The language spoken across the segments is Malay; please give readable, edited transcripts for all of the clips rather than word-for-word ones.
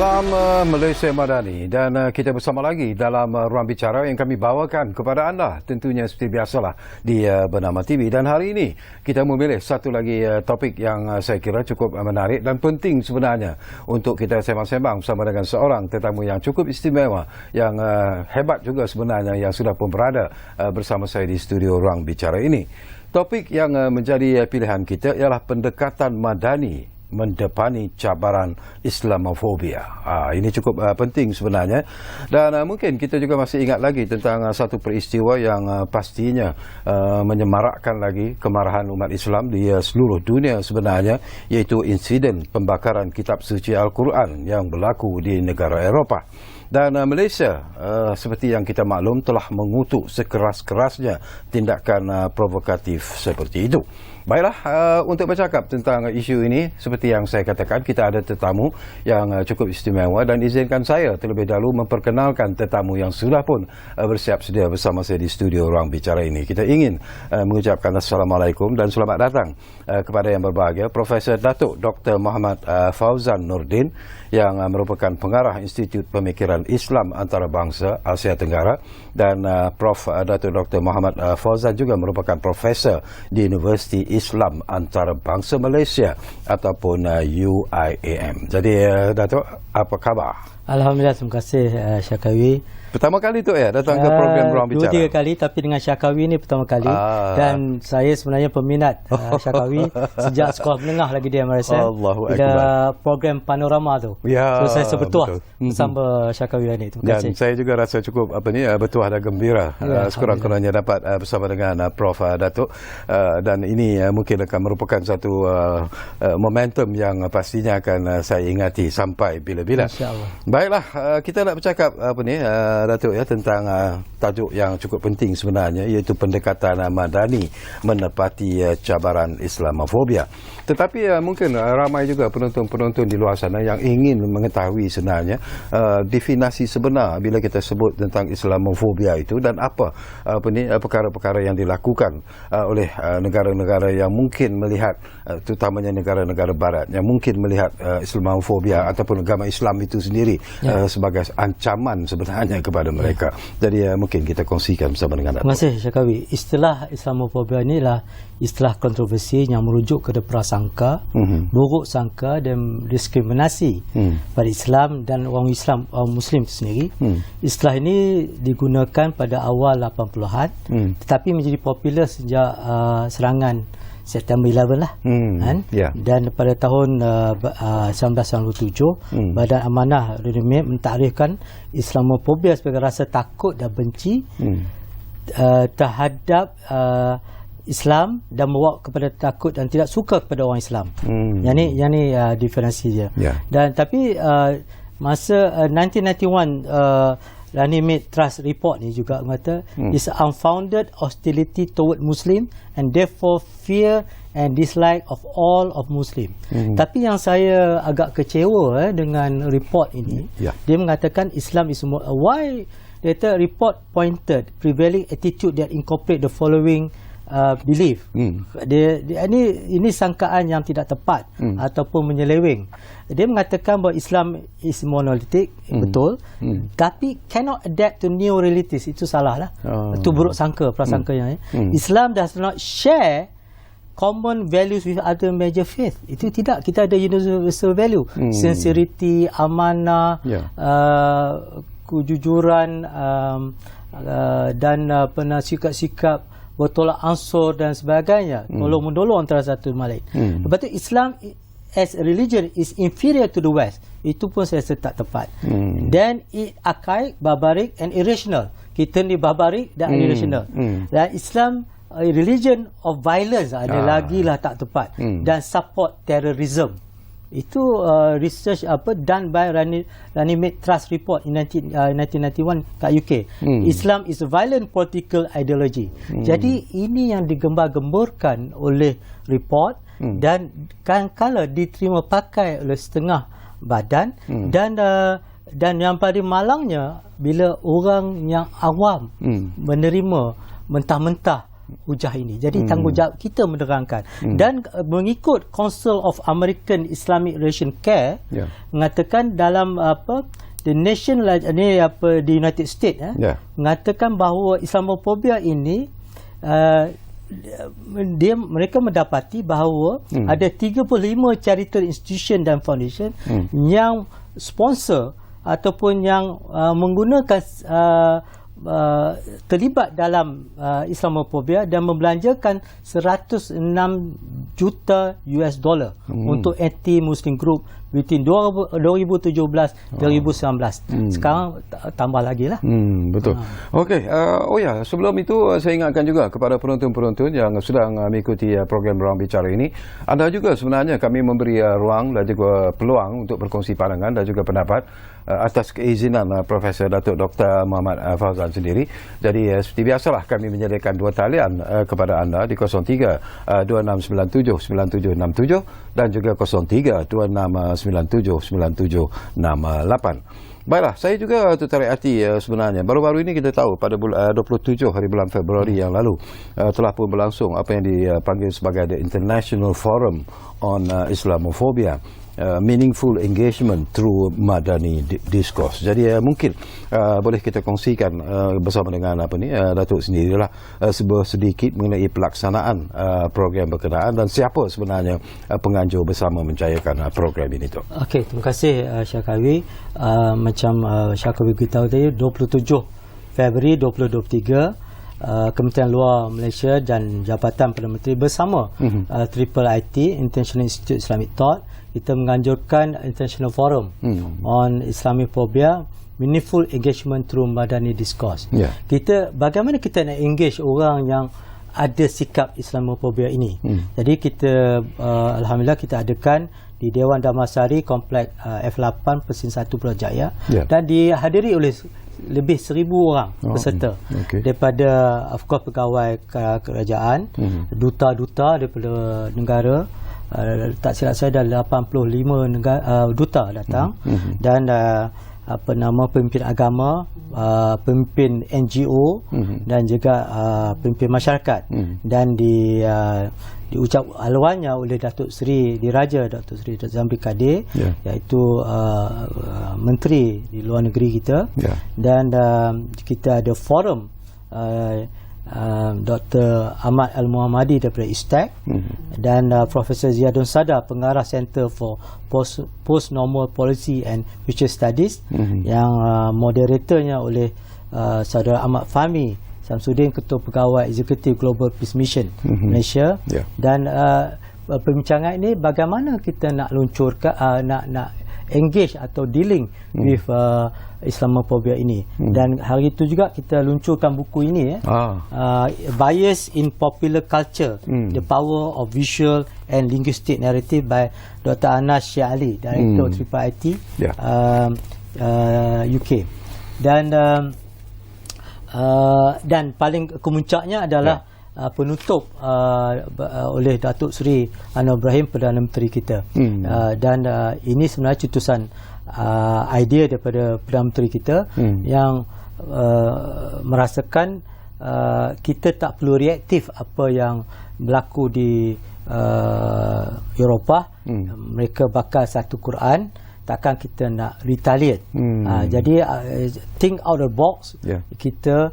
Salam Malaysia Madani dan kita bersama lagi dalam ruang bicara yang kami bawakan kepada anda tentunya seperti biasalah di Bernama TV. Dan hari ini kita memilih satu lagi topik yang saya kira cukup menarik dan penting sebenarnya untuk kita sembang-sembang bersama dengan seorang tetamu yang cukup istimewa, yang hebat juga sebenarnya, yang sudah pun berada bersama saya di studio ruang bicara ini. Topik yang menjadi pilihan kita ialah pendekatan madani mendepani cabaran Islamofobia. Ini cukup penting sebenarnya, dan mungkin kita juga masih ingat lagi tentang satu peristiwa yang pastinya menyemarakkan lagi kemarahan umat Islam di seluruh dunia sebenarnya, iaitu insiden pembakaran kitab suci Al-Quran yang berlaku di negara Eropah. Dan Malaysia, seperti yang kita maklum, telah mengutuk sekeras-kerasnya tindakan provokatif seperti itu. Baiklah, untuk bercakap tentang isu ini, seperti yang saya katakan, kita ada tetamu yang cukup istimewa, dan izinkan saya terlebih dahulu memperkenalkan tetamu yang sudah pun bersiap sedia bersama saya di studio ruang bicara ini. Kita ingin mengucapkan Assalamualaikum dan selamat datang kepada yang berbahagia Profesor Datuk Dr. Muhammad Fauzan Nordin, yang merupakan pengarah Institut Pemikiran Islam Antarabangsa Asia Tenggara, dan Prof. Datuk Dr. Muhammad Fauzan juga merupakan profesor di Universiti Islam Antarabangsa Malaysia ataupun UIAM. Jadi Datuk, apa khabar? Alhamdulillah, terima kasih Syakawi. Pertama kali tu datang ke program Ruang Bicara? 2-3 kali, tapi dengan Syakawi ni pertama kali. Dan saya sebenarnya peminat Syakawi sejak sekolah menengah lagi di Malaysia. Bila program Panorama tu. Ya, so saya sebertuah bersama Syakawi ni. Terima kasih. Dan saya juga rasa cukup bertuah dan gembira sekurang-kurangnya dapat bersama dengan Prof. Datuk. Dan ini mungkin akan merupakan satu momentum yang pastinya akan saya ingati sampai bila-bila. InsyaAllah. Baiklah, kita nak bercakap Datuk tentang tajuk yang cukup penting sebenarnya, iaitu pendekatan madani menepati cabaran Islamofobia. Tetapi mungkin ramai juga penonton-penonton di luar sana yang ingin mengetahui sebenarnya definisi sebenar bila kita sebut tentang Islamofobia itu, dan apa perkara-perkara yang dilakukan oleh negara-negara yang mungkin melihat, terutamanya negara-negara barat yang mungkin melihat Islamofobia ataupun agama Islam itu sendiri sebagai ancaman sebenarnya kepada mereka. Jadi mungkin kita kongsikan bersama dengan Datuk. Terima kasih Syakawi. Istilah Islamofobia ini adalah istilah kontroversi yang merujuk kepada prasangka, buruk sangka dan diskriminasi pada Islam dan orang Islam, orang Muslim itu sendiri. Istilah ini digunakan pada awal 80-an, tetapi menjadi popular sejak serangan September 11 lah. Dan pada tahun 1997, Badan Amanah Dunia mentakrifkan Islamofobia sebagai rasa takut dan benci terhadap Islam dan membawa kepada takut dan tidak suka kepada orang Islam. Yang ni diferensi dia. Dan tapi masa 1991 Runnymede Trust Report ni juga kata is unfounded hostility toward Muslim and therefore fear and dislike of all of Muslim. Tapi yang saya agak kecewa dengan report ini, dia mengatakan Islam is more why data report pointed prevailing attitude that incorporate the following belief. Ini sangkaan yang tidak tepat ataupun menyeleweng. Dia mengatakan bahawa Islam is monolithic, betul, tapi cannot adapt to new realities. Itu salah lah. Itu buruk sangka, prasangka yang Islam does not share common values with other major faith. Itu tidak. Kita ada universal value, sincerity, amanah, kejujuran, dan sikap-sikap bertolak ansur dan sebagainya, tolong menolong antara satu sama lain. Lepas tu Islam as a religion is inferior to the West. Itu pun saya rasa tak tepat. Then it archaic, barbaric and irrational. Kita ni barbaric dan irrational. Dan Islam a religion of violence, ada lagi lah tak tepat. Dan support terrorism. Itu research done by Runnymede Trust Report in 1991 kat UK. Islam is a violent political ideology. Jadi ini yang digembar-gemburkan oleh report, dan kadang-kala diterima pakai oleh setengah badan, dan yang paling malangnya bila orang yang awam menerima mentah-mentah hujah ini. Jadi tanggungjawab kita menerangkan. Dan mengikut Council of American Islamic Relations Care mengatakan dalam the nation ni di United States mengatakan bahawa Islamophobia ini mereka mendapati bahawa ada 35 charitable institution dan foundation yang sponsor ataupun yang menggunakan terlibat dalam Islamophobia dan membelanjakan 106 juta US dollar untuk anti-Muslim group between 2017 2019. Sekarang tambah lagi lah. Betul. Okey, sebelum itu saya ingatkan juga kepada penonton-penonton yang sedang mengikuti program Ruang Bicara ini, anda juga sebenarnya kami memberi ruang dan juga peluang untuk berkongsi pandangan dan juga pendapat atas keizinan Profesor Datuk Dr. Muhammad Fauzan sendiri. Jadi seperti biasalah kami menyediakan dua talian kepada anda di 03 2697 9767 dan juga 03 2697 9768. Baiklah, saya juga tertarik hati sebenarnya. Baru-baru ini kita tahu pada 27 hari bulan Februari yang lalu telah pun berlangsung apa yang dipanggil sebagai The International Forum on Islamophobia. Meaningful engagement through Madani discourse. Jadi mungkin boleh kita kongsikan bersama dengan Datuk sendirilah sedikit mengenai pelaksanaan program berkenaan dan siapa sebenarnya penganjur bersama mencayakan program ini tu. Okey, terima kasih Syakawi. Macam Syakawi beritahu tadi 27 Februari 2023 Kementerian Luar Malaysia dan Jabatan Perdana Menteri bersama Triple IT International Institute Islamic Thought, kita menganjurkan International Forum on Islamophobia, Meaningful Engagement Through Madani Discourse. Bagaimana kita nak engage orang yang ada sikap Islamophobia ini. Jadi kita alhamdulillah kita adakan di Dewan Damansari Kompleks F8 Persin 1 Putrajaya dan dihadiri oleh lebih 1,000 orang peserta daripada of course pegawai kerajaan, duta-duta daripada negara, tak silap saya dah 85 negara, duta datang dan pemimpin agama, pemimpin NGO dan juga pemimpin masyarakat dan diucap haluannya oleh Datuk Seri Diraja Datuk Seri Zamri Kadir, iaitu menteri di luar negeri kita, dan kita ada forum Dr. Ahmad Al-Muhammadi daripada ISTAC dan Profesor Ziadun Sada, pengarah Center for Post-Normal Policy and Future Studies, yang moderatornya oleh Saudara Ahmad Fahmi Samsudin, Ketua Pegawai Eksekutif Global Peace Mission Malaysia. Dan perbincangan ini bagaimana kita nak luncurkan, nak engage atau dealing with Islamophobia ini. Dan hari itu juga kita luncurkan buku ini, Bias in Popular Culture, The Power of Visual and Linguistic Narrative by Dr. Anas Syah Ali, Director Triple IT UK. Dan paling kemuncaknya adalah penutup oleh Datuk Seri Anwar Ibrahim, Perdana Menteri kita. Dan ini sebenarnya cetusan idea daripada Perdana Menteri kita yang merasakan kita tak perlu reaktif apa yang berlaku di Eropah. Mereka bakar satu Quran, takkan kita nak retaliate. Jadi think out the box. Kita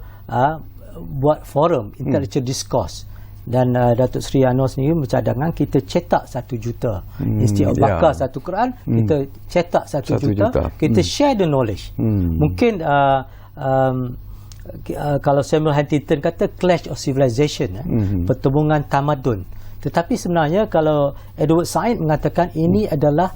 buat forum intellectual discourse. Dan Datuk Seri Anwar sendiri bercadangan kita cetak 1 juta. Instead of bakar satu Quran, kita cetak 1 juta. Kita share the knowledge. Mungkin kalau Samuel Huntington kata clash of civilization, pertembungan tamadun. Tetapi sebenarnya kalau Edward Said mengatakan ini adalah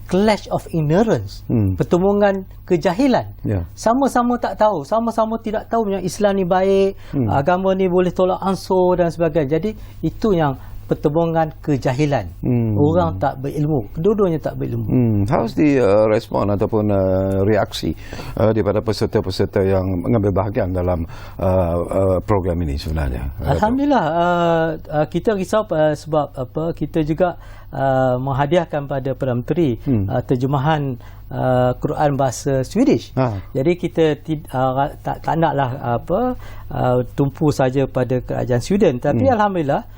clash of ignorance, pertembungan kejahilan. Sama-sama tak tahu, sama-sama tidak tahu yang Islam ni baik, agama ni boleh tolak ansur dan sebagainya. Jadi itu yang pertembungan kejahilan. Orang tak berilmu, kedua-duanya tak berilmu. How's the respon ataupun reaksi daripada peserta-peserta yang mengambil bahagian dalam program ini sebenarnya? Alhamdulillah, kita risau sebab kita juga menghadiahkan pada Perdana Menteri terjemahan Quran bahasa Swedish. Jadi kita tak naklah tumpu saja pada kerajaan Sweden, tapi alhamdulillah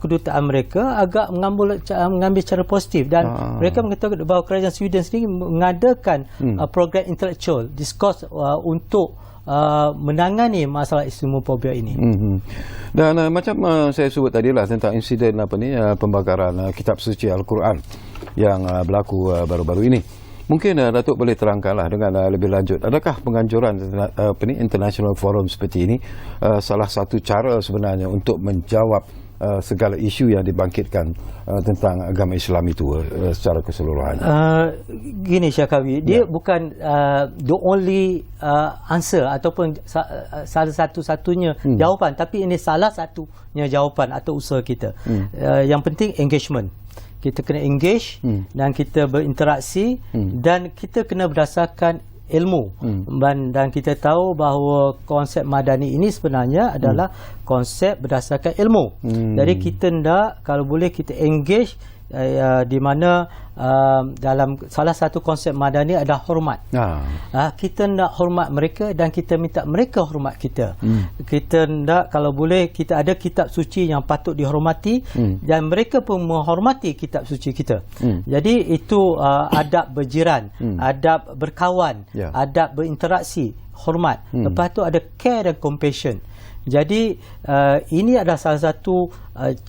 kedutaan mereka agak mengambil cara positif, dan mereka mengatakan bahawa kerajaan Sweden sendiri mengadakan program intellectual discourse untuk menangani masalah Islamofobia ini. Dan macam saya sebut tadi lah tentang insiden pembakaran kitab suci Al-Quran yang berlaku baru-baru ini. Mungkin Datuk boleh terangkanlah dengan lebih lanjut. Adakah penganjuran international forum seperti ini salah satu cara sebenarnya untuk menjawab segala isu yang dibangkitkan tentang agama Islam itu secara keseluruhan? Gini Syakawi, dia bukan the only answer ataupun salah satu-satunya jawapan, tapi ini salah satunya jawapan atau usaha kita. Yang penting engagement. Kita kena engage dan kita berinteraksi dan kita kena berdasarkan ilmu. Dan kita tahu bahawa konsep madani ini sebenarnya adalah konsep berdasarkan ilmu. Jadi kita hendak, kalau boleh, kita engage di mana dalam salah satu konsep madani adalah hormat. Kita nak hormat mereka dan kita minta mereka hormat kita. Kita nak, kalau boleh, kita ada kitab suci yang patut dihormati dan mereka pun menghormati kitab suci kita. Jadi itu adab berjiran, adab berkawan, adab berinteraksi, hormat. Lepas tu ada care dan compassion. Jadi ini adalah salah satu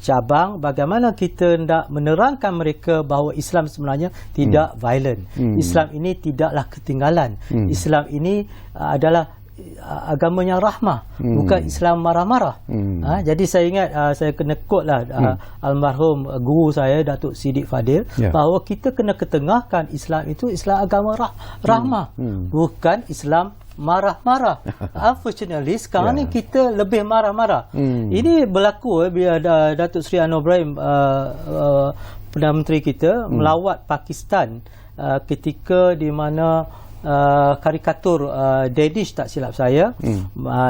cabang bagaimana kita hendak menerangkan mereka bahawa Islam sebenarnya tidak violent. Islam ini tidaklah ketinggalan. Islam ini adalah agama yang rahmah, bukan Islam marah-marah. Jadi saya ingat saya kena quote lah almarhum guru saya Datuk Siddiq Fadil, bahawa kita kena ketengahkan Islam itu Islam agama rahmah, bukan Islam marah-marah. Unfortunately sekarang ni kita lebih marah-marah. Ini berlaku bila Datuk Seri Anwar Ibrahim Perdana Menteri kita melawat Pakistan ketika di mana karikatur Dedish, tak silap saya,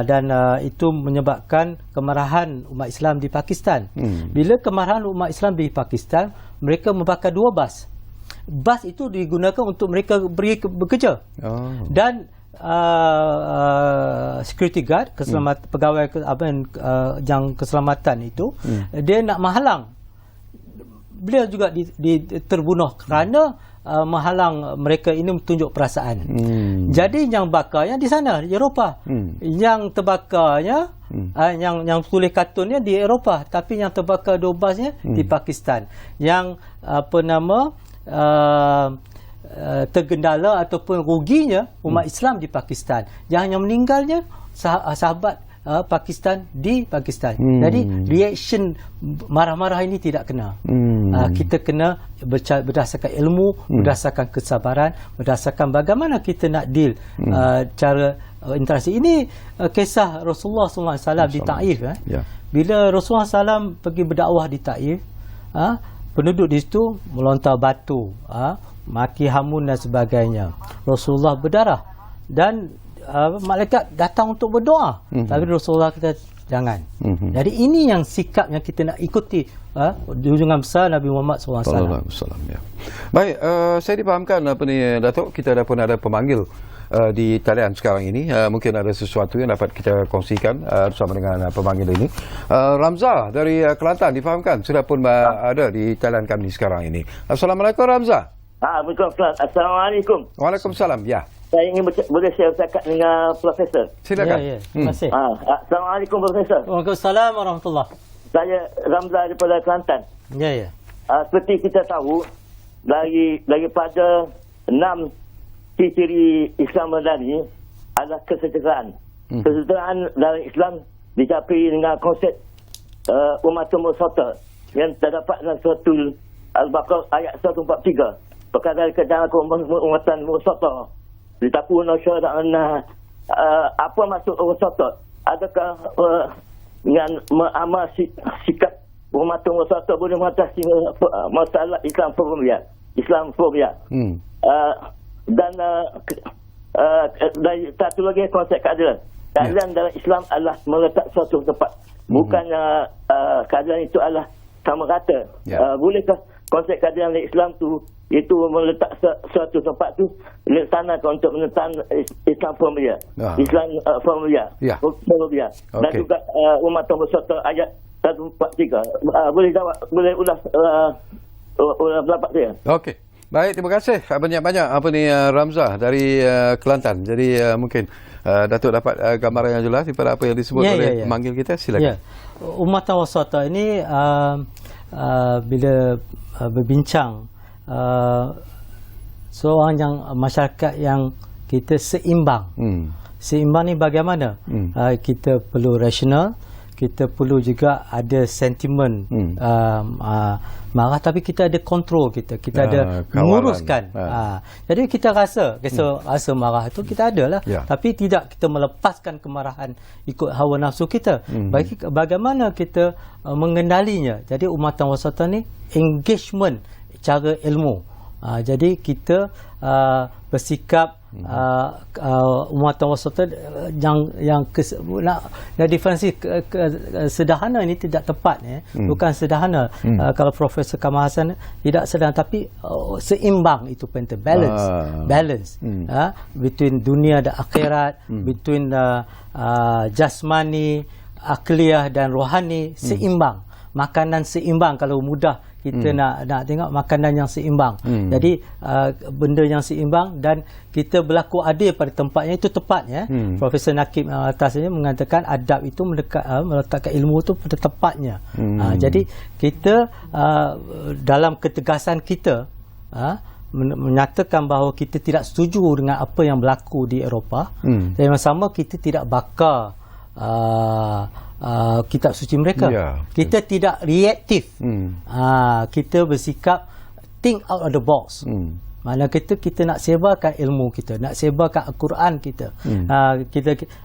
dan itu menyebabkan kemarahan umat Islam di Pakistan. Bila kemarahan umat Islam di Pakistan, mereka membakar 2 bas. Bas itu digunakan untuk mereka pergi bekerja. Dan security guard, pegawai yang keselamatan itu, dia nak menghalang. Beliau juga terbunuh kerana menghalang mereka ini tunjuk perasaan. Jadi yang bakarnya di sana, di Eropah. Yang terbakarnya yang tulis kartunnya di Eropah, tapi yang terbakar 2 basnya di Pakistan. Yang tergendala ataupun ruginya umat Islam di Pakistan. Yang meninggalnya sahabat Pakistan di Pakistan. Jadi reaction marah-marah ini tidak kena. Kita kena berdasarkan ilmu, berdasarkan kesabaran, berdasarkan bagaimana kita nak deal cara interaksi. Ini kisah Rasulullah SAW di Taif. Bila Rasulullah SAW pergi berdakwah di Taif, penduduk di situ melontar batu, maki hamun dan sebagainya. Rasulullah berdarah dan malaikat datang untuk berdoa, tapi Rasulullah kata jangan. Jadi ini yang sikap yang kita nak ikuti junjungan besar Nabi Muhammad SAW. Baik, saya dipahamkan Datuk, kita pun ada pemanggil di talian sekarang ini. Mungkin ada sesuatu yang dapat kita kongsikan bersama dengan pemanggil ini. Ramzah dari Kelantan, difahamkan sudah pun ada di talian kami sekarang ini. Assalamualaikum Ramzah. Assalamualaikum. Waalaikumsalam. Ya. Saya ingin boleh share cakap dengan Profesor. Silakan. Terima kasih. Assalamualaikum Profesor. Waalaikumsalam warahmatullahi. Saya Ramzah daripada Kelantan. Ya. Seperti kita tahu, daripada 6 ciri Islam madani adalah kesejahteraan. Kesejahteraan dalam Islam dicapai dengan konsep umatun mursata yang terdapat dalam surah Al-Baqarah ayat 143. Perkara keadaan umatan mursata. Ditakuna syara'ana. Apa maksud mursata? Adakah dengan mengamal sikap umatun mursata boleh mengatasi masalah Islamofobia? Dan satu lagi konsep keadilan. Keadilan dalam Islam adalah meletak suatu tempat. Bukannya keadilan itu adalah sama rata. Bolehkah konsep keadilan dalam Islam tu itu meletak suatu tempat tu laksanakan untuk menentang Islam formula. Islam formula. Ya. Formula. Dan juga umat berserta ayat 143. Boleh jawab, boleh ulas pendapat saya. Okey. Baik, terima kasih banyak-banyak Ramzah dari Kelantan. Jadi mungkin Datuk dapat gambaran yang jelas daripada apa yang disebut oleh pemanggil kita. Silakan. Umatan wasata ini bila berbincang seorang yang masyarakat yang kita seimbang. Seimbang ni bagaimana? Kita perlu rasional, kita perlu juga ada sentimen marah, tapi kita ada kontrol kita ada menguruskan. Jadi kita rasa marah itu kita ada lah, tapi tidak kita melepaskan kemarahan ikut hawa nafsu kita. Bagaimana kita mengendalinya? Jadi umatan wasata ni engagement cara ilmu. Jadi kita bersikap umatan wasata yang definisi sederhana ini tidak tepat, bukan sederhana. Kalau Profesor Kamal Hassan tidak sederhana, tapi seimbang, itu penting, balance between dunia dan akhirat, between jasmani, akliyah dan rohani, seimbang. Makanan seimbang, kalau mudah kita nak tengok makanan yang seimbang. Jadi benda yang seimbang dan kita berlaku adil pada tempatnya, itu tepatnya. Profesor Nakib atasnya mengatakan adab itu meletakkan ilmu itu pada tempatnya. Jadi kita dalam ketegasan kita menyatakan bahawa kita tidak setuju dengan apa yang berlaku di Eropah. Dan yang sama, kita tidak bakar kitab suci mereka. Kita tidak reaktif. Kita bersikap think out of the box. Mana kita nak sebarkan ilmu kita, nak sebarkan Al-Quran kita.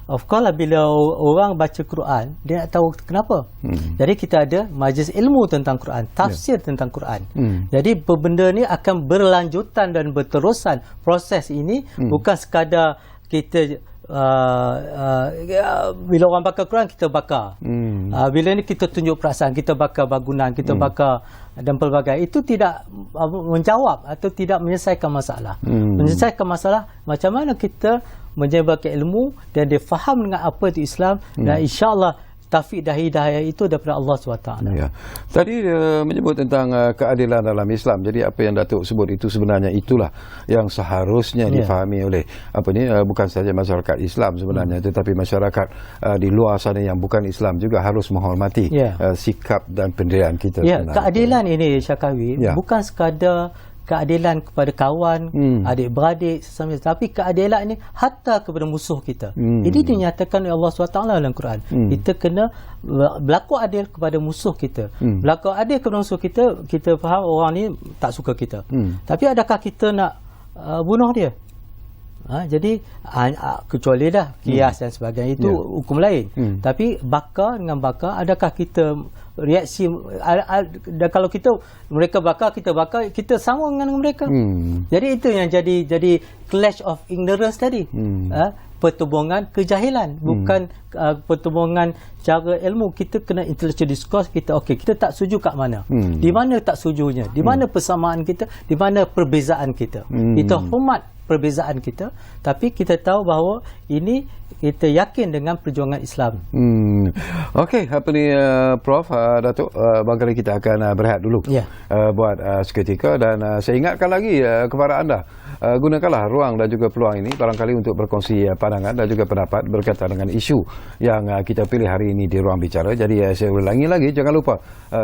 Of course lah, bila orang baca Quran, dia nak tahu kenapa. Jadi kita ada majlis ilmu tentang Quran, tafsir tentang Quran. Jadi benda ni akan berlanjutan dan berterusan. Proses ini bukan sekadar kita bila orang bakar Quran, kita bakar. Bila ni kita tunjuk perasaan, kita bakar bangunan, kita bakar dan pelbagai. Itu tidak menjawab atau tidak menyelesaikan masalah. Menyelesaikan masalah, macam mana kita menyebarkan ilmu dan dia faham dengan apa itu Islam, dan insya-Allah taufik dan hidayah itu daripada Allah SWT. Tadi menyebut tentang keadilan dalam Islam. Jadi apa yang Datuk sebut itu sebenarnya itulah yang seharusnya difahami oleh bukan saja masyarakat Islam sebenarnya, tetapi masyarakat di luar sana yang bukan Islam juga harus menghormati sikap dan pendirian kita. Keadilan ini, Syakawi, bukan sekadar keadilan kepada kawan, adik-beradik, sesama, tapi keadilan ini hatta kepada musuh kita. Ini dinyatakan oleh Allah SWT dalam Quran. Kita kena berlaku adil kepada musuh kita. Berlaku adil kepada musuh kita, kita faham orang ni tak suka kita. Tapi adakah kita nak bunuh dia? Jadi kecuali dah kias dan sebagainya, itu hukum lain. Tapi bakar dengan bakar, adakah kita reaksi? Dan kalau mereka bakar, kita bakar, kita sama dengan mereka. Jadi itu yang jadi clash of ignorance tadi. Pertubungan kejahilan, bukan pertubungan cara ilmu. Kita kena intellectual discourse. Kita tak setuju kat mana, di mana tak setujunya, di mana persamaan kita, di mana perbezaan kita. Kita hormat perbezaan kita, tapi kita tahu bahawa ini kita yakin dengan perjuangan Islam. Okey, Prof, Datuk, barangkali kita akan berehat dulu buat seketika, dan saya ingatkan lagi kepada anda, gunakanlah ruang dan juga peluang ini barangkali untuk berkongsi pandangan dan juga pendapat berkaitan dengan isu yang kita pilih hari ini di Ruang Bicara. Jadi saya ulangi lagi, jangan lupa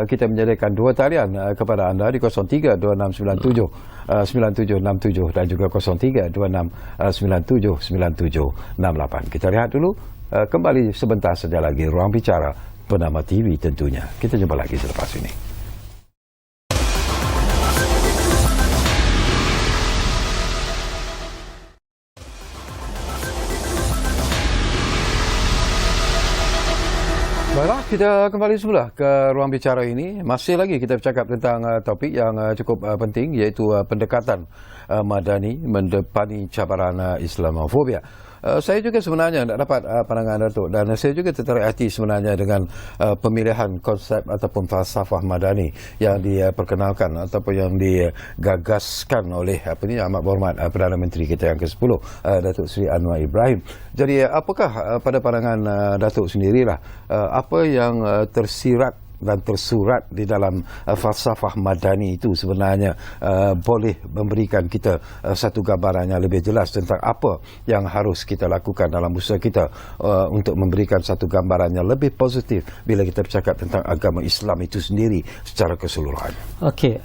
kita menyediakan dua talian kepada anda di 032697 9767 dan juga 0326979768. Kita lihat dulu, kembali sebentar saja lagi Ruang Bicara Bernama TV tentunya. Kita jumpa lagi selepas ini. Baiklah, kita kembali semula ke Ruang Bicara ini. Masih lagi kita bercakap tentang topik yang cukup penting, iaitu pendekatan madani mendepani cabaran Islamofobia. Saya juga sebenarnya tak dapat pandangan Datuk, dan saya juga tertarik hati sebenarnya dengan pemilihan konsep ataupun falsafah madani yang diperkenalkan ataupun yang digagaskan oleh Amat Berhormat Perdana Menteri kita yang ke-10, Datuk Seri Anwar Ibrahim. Jadi apakah pada pandangan Datuk sendirilah apa yang tersirat dan tersurat di dalam falsafah madani itu sebenarnya boleh memberikan kita satu gambaran yang lebih jelas tentang apa yang harus kita lakukan dalam usaha kita untuk memberikan satu gambaran yang lebih positif bila kita bercakap tentang agama Islam itu sendiri secara keseluruhan. Okey,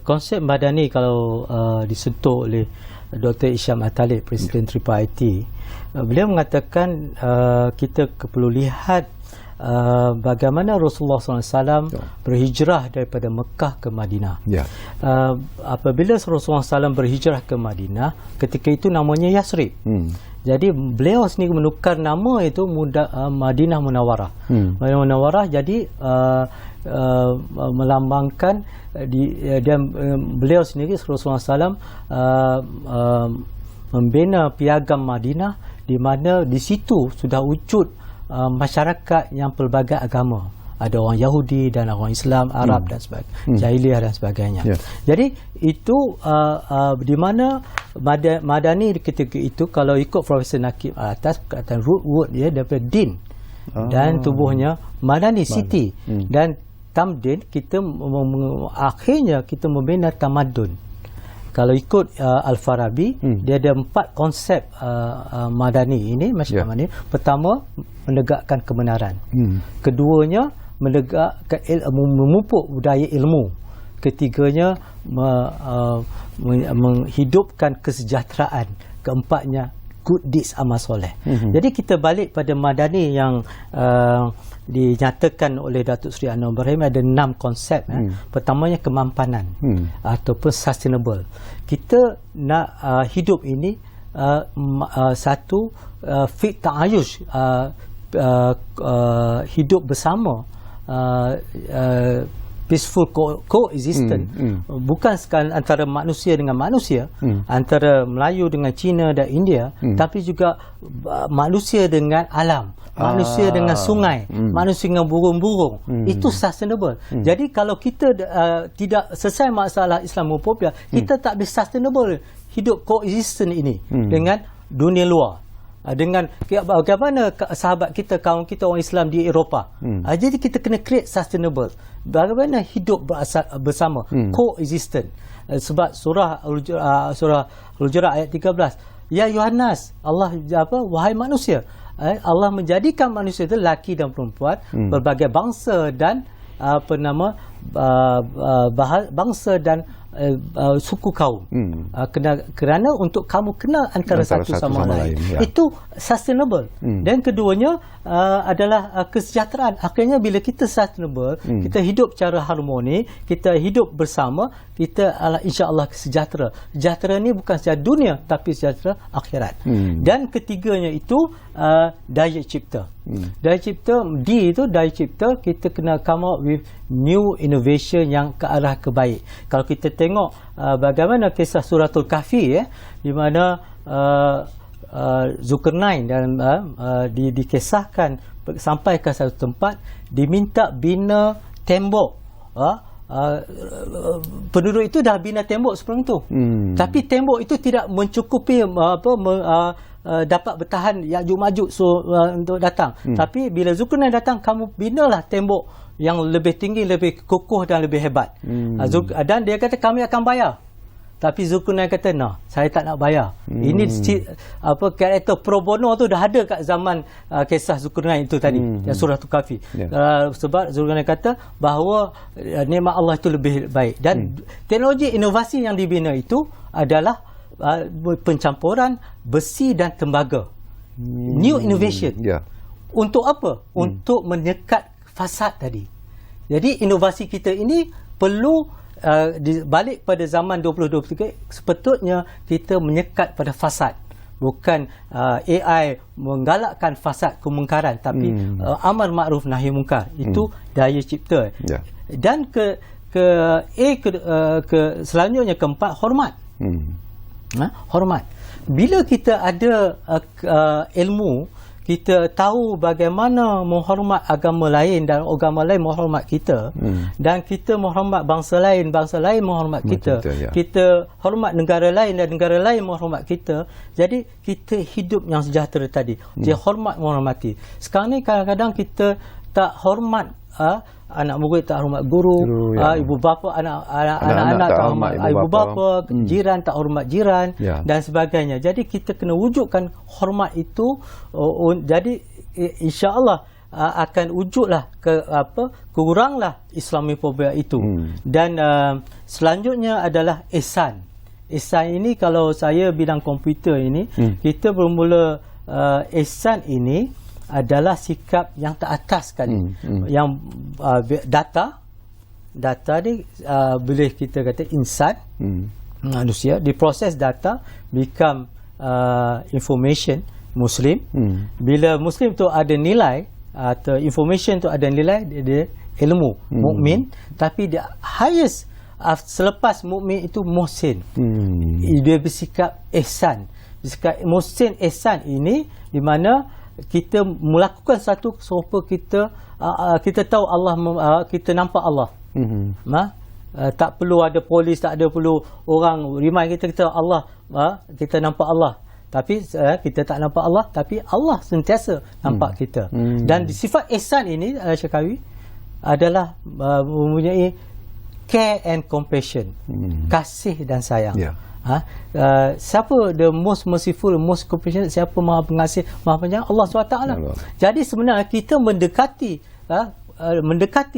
konsep madani kalau disentuh oleh Dr. Isham Attalib, Presiden Tripartite, beliau mengatakan kita perlu lihat bagaimana Rasulullah SAW berhijrah daripada Mekah ke Madinah. Apabila Rasulullah SAW berhijrah ke Madinah, ketika itu namanya Yasrib. Jadi beliau sendiri menukar nama itu Madinah Munawarah. Madinah Munawarah jadi melambangkan beliau sendiri Rasulullah SAW membina piagam Madinah, di mana di situ sudah wujud masyarakat yang pelbagai agama. Ada orang Yahudi dan orang Islam, Arab dan sebagainya, Jahiliyah dan sebagainya. Jadi itu di mana madani ketika itu, kalau ikut Profesor Nakib atas perkataan root word dia daripada din dan tubuhnya madani city dan tamdin, kita akhirnya kita membina tamadun. Kalau ikut Al-Farabi, dia ada 4 konsep madani ini, masyarakat madani. Pertama, menegakkan kebenaran. Keduanya, menegakkan memupuk budaya ilmu. Ketiganya, menghidupkan kesejahteraan. Keempatnya, good deeds, amal soleh. Jadi kita balik pada madani yang dinyatakan oleh Datuk Seri Anwar Ibrahim, ada 6 konsep. Pertamanya kemampanan ataupun sustainable. Kita nak hidup ini satu fit ta'ayush, hidup bersama, peaceful coexistence, bukan sekali antara manusia dengan manusia, antara Melayu dengan Cina dan India, tapi juga manusia dengan alam, manusia dengan sungai, manusia dengan burung-burung. Itu sustainable. Jadi kalau kita tidak selesai masalah Islamophobia, kita tak boleh sustainable hidup coexistence ini dengan dunia luar. Dengan bagaimana sahabat kita, kaum kita orang Islam di Eropah. Jadi kita kena create sustainable. Bagaimana hidup bersama, coexistent. Sebab surah Al-Hujurat ayat 13, ya Yohanas, Allah wahai manusia, Allah menjadikan manusia itu lelaki dan perempuan, berbagai bangsa dan bangsa dan suku kaum, kerana untuk kamu kenal antara satu sama lain. Itu sustainable. Dan keduanya adalah kesejahteraan. Akhirnya bila kita sustainable, kita hidup secara harmoni, kita hidup bersama, kita insya-Allah sejahtera. Sejahtera ni bukan sejahtera dunia, tapi sejahtera akhirat. Dan ketiganya itu daya cipta. Daya cipta, D itu daya cipta, kita kena come up with new innovation yang ke arah kebaik. Kalau kita tengok bagaimana kisah Suratul Kahfi, di mana Zulkarnain dan dikisahkan sampai ke satu tempat, diminta bina tembok. Penduduk itu dah bina tembok sebelum itu, tapi tembok itu tidak mencukupi dapat bertahan Ya'juj Ma'juj untuk datang. Tapi bila Zulkarnain datang, kamu binalah tembok yang lebih tinggi, lebih kukuh dan lebih hebat. Dan dia kata kami akan bayar. Tapi Zulkarnain kata, nah, saya tak nak bayar. Ini karakter pro bono tu dah ada kat zaman kisah Zulkarnain itu tadi, yang surah Al-Kahfi. Sebab Zulkarnain kata bahawa nikmat Allah itu lebih baik. Dan teknologi inovasi yang dibina itu adalah pencampuran besi dan tembaga. New innovation. Untuk apa? Untuk menyekat fasad tadi. Jadi inovasi kita ini perlu balik pada zaman 2023, sepatutnya kita menyekat pada fasad. Bukan AI menggalakkan fasad kemungkaran, tapi amar ma'ruf nahi mungkar. Itu daya cipta. Dan selanjutnya keempat, hormat. Hormat. bila kita ada ilmu, kita tahu bagaimana menghormat agama lain dan agama lain menghormat kita, dan kita menghormat bangsa lain menghormat kita, kita hormat negara lain dan negara lain menghormat kita. Jadi kita hidup yang sejahtera tadi. Dia hormat menghormati. Sekarang ni kadang-kadang kita tak hormat, anak murid tak hormat guru, ibu bapa, anak-anak tak hormat ibu bapa, jiran tak hormat jiran, dan sebagainya. Jadi kita kena wujudkan hormat itu. Jadi insya-Allah akan wujudlah kuranglah Islamofobia itu. Dan selanjutnya adalah ihsan. Ihsan ini, kalau saya bidang komputer ini, kita bermula ihsan ini adalah sikap yang teratas sekali. Yang data ni boleh kita kata insan manusia, diproses data become information Muslim. Bila Muslim tu ada nilai atau information tu ada nilai, dia ilmu mukmin. Tapi the highest selepas mukmin itu muhsin. Dia bersikap ihsan. Bersikap muhsin ihsan ini di mana kita melakukan satu serupa kita tahu Allah, kita nampak Allah. Tak perlu ada polis, tak ada perlu orang remind kita Allah, kita nampak Allah. Tapi kita tak nampak Allah, tapi Allah sentiasa nampak kita. Dan sifat ihsan ini, Syakawi, adalah mempunyai care and compassion, kasih dan sayang. Siapa the most merciful, most compassionate, siapa maha pengasih, maha penyayang? Allah SWT. Jadi sebenarnya kita mendekati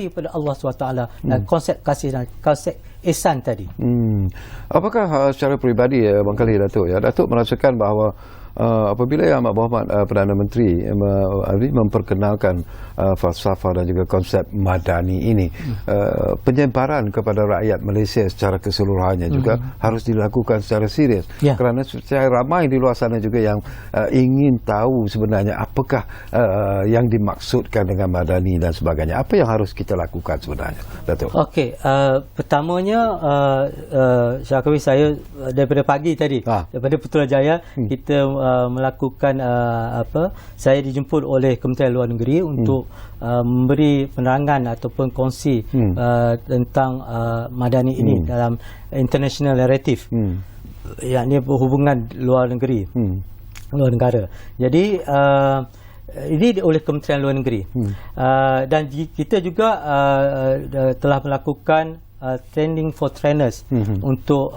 pada Allah SWT dan konsep kasih dan konsep ihsan tadi. Apakah secara peribadi, barangkali Datuk merasakan bahawa apabila Yang Amat Berhormat Perdana Menteri memperkenalkan falsafah dan juga konsep madani ini, penyebaran kepada rakyat Malaysia secara keseluruhannya juga harus dilakukan secara serius, kerana saya ramai di luar sana juga yang ingin tahu sebenarnya apakah yang dimaksudkan dengan madani dan sebagainya. Apa yang harus kita lakukan sebenarnya, Datuk? Okey, pertamanya Syakawi, saya daripada pagi tadi daripada Putrajaya, kita melakukan saya dijemput oleh Kementerian Luar Negeri untuk memberi penerangan ataupun kongsi tentang madani ini dalam international narrative, yakni berhubungan luar negeri, luar negara. Jadi ini oleh Kementerian Luar Negeri, dan kita juga telah melakukan training for trainers untuk